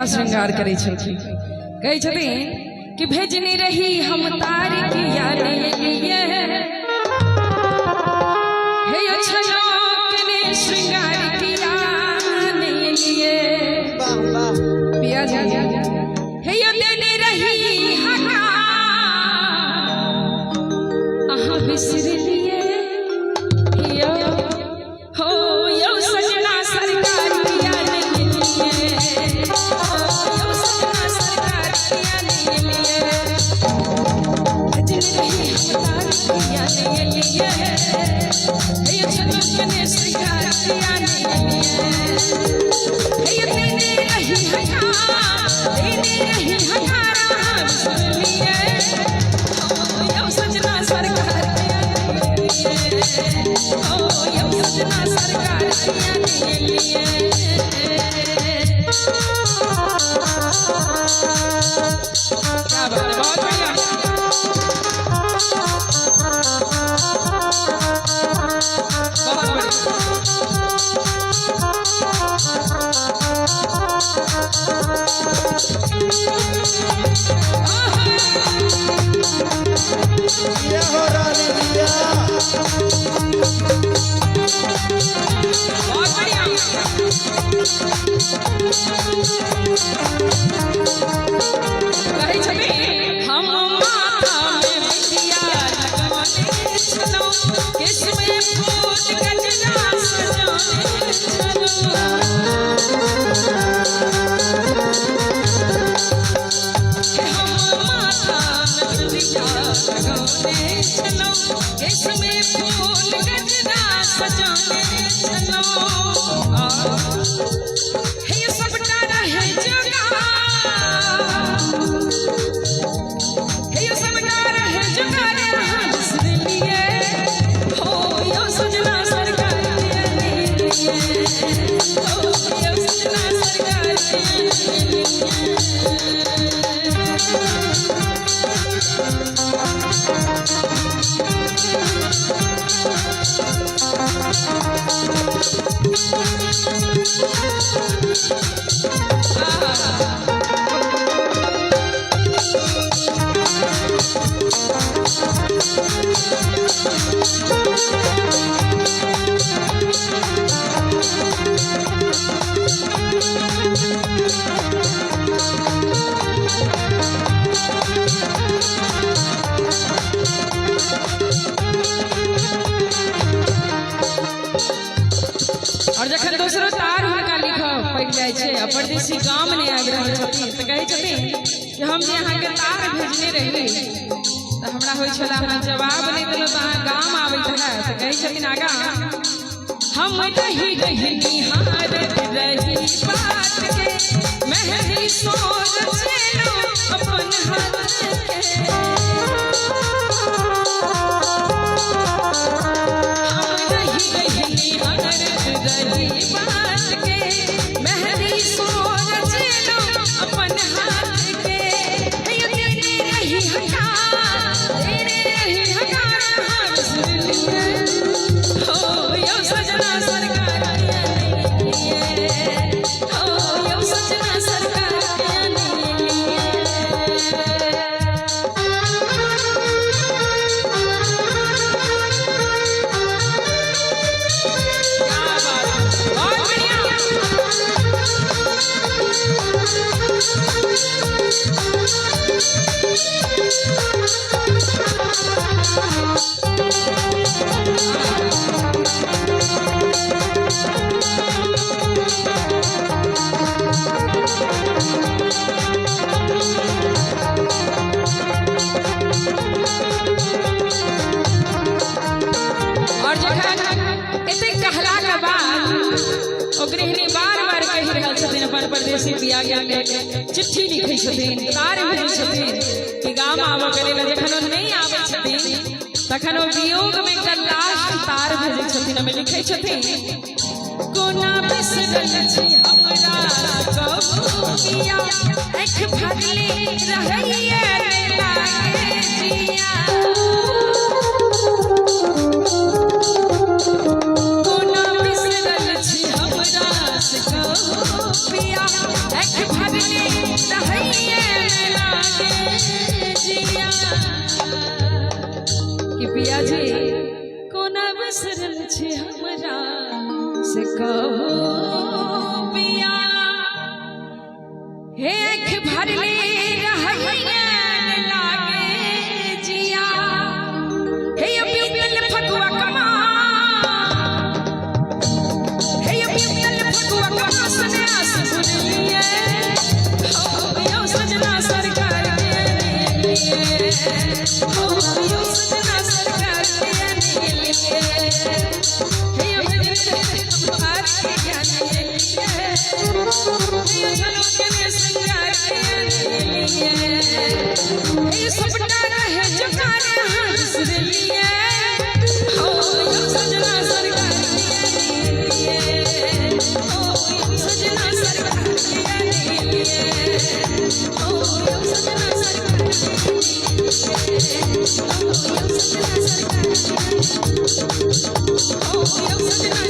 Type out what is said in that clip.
श्रृंगार करे छलखिन कहै छथिन कि भेजने रही हम तार की याद ये हे छलोक ने श्रृंगार किया ये पिया जी हे यो देने रही हका आहा बिसर लिए यो हो यो सजना सरकार किया परदेसी गांव ने आबि रहल छथिन त कहै छथिन कि हम जे अहाँ के तार भेजने रही त हमरा होय छला हम जवाब नै देलौ त अहाँ गांव आबैत है त कहै छथिन आगा हम रही निहार रही बात के मेहंदी सोच छेलो अपन हाथ के हम रही निहार रही बात के मेहंदी सोच छेलो अपन हाथ के हे तेरे रही हका हाथ सुन लिए हो यो सजना सरकार हो यो सजना सरकार परदेसी पिया के चिट्ठी लिखै छथिन तार भेजै छथिन कि गाम आबऽ करे ला जखन नहीं आबै छथिन तखन ओ वियोग में गल्लाश तार भेजै छथिन हमें लिखै छथिन कोना बिसरल छी हमरा कबू किया एक भगले रहैया लागे जिया कोना बिसरल छी हमरा से कबू पिया एक भगले जी कोना बिसरल छे हमरा से कहो पिया हे आँख भरले रहैयन लागे जिया हे अभी उतल फगुआ कमा हे अभी उतल फगुआ कमा सने आस सुनलिए हो यो सजना सरकार के लिए हो यो सजना सरकार के लिए हे यो हमार के ज्ञान के लिए हे चलो के संगार के लिए हे सपना रहे जमाना हंस लिए हो यो सजना सरकार के लिए हो यो सजना सरकार के लिए हो यो सजना सरकार के लिए हो यो सजना सरकार के लिए हो यो सजना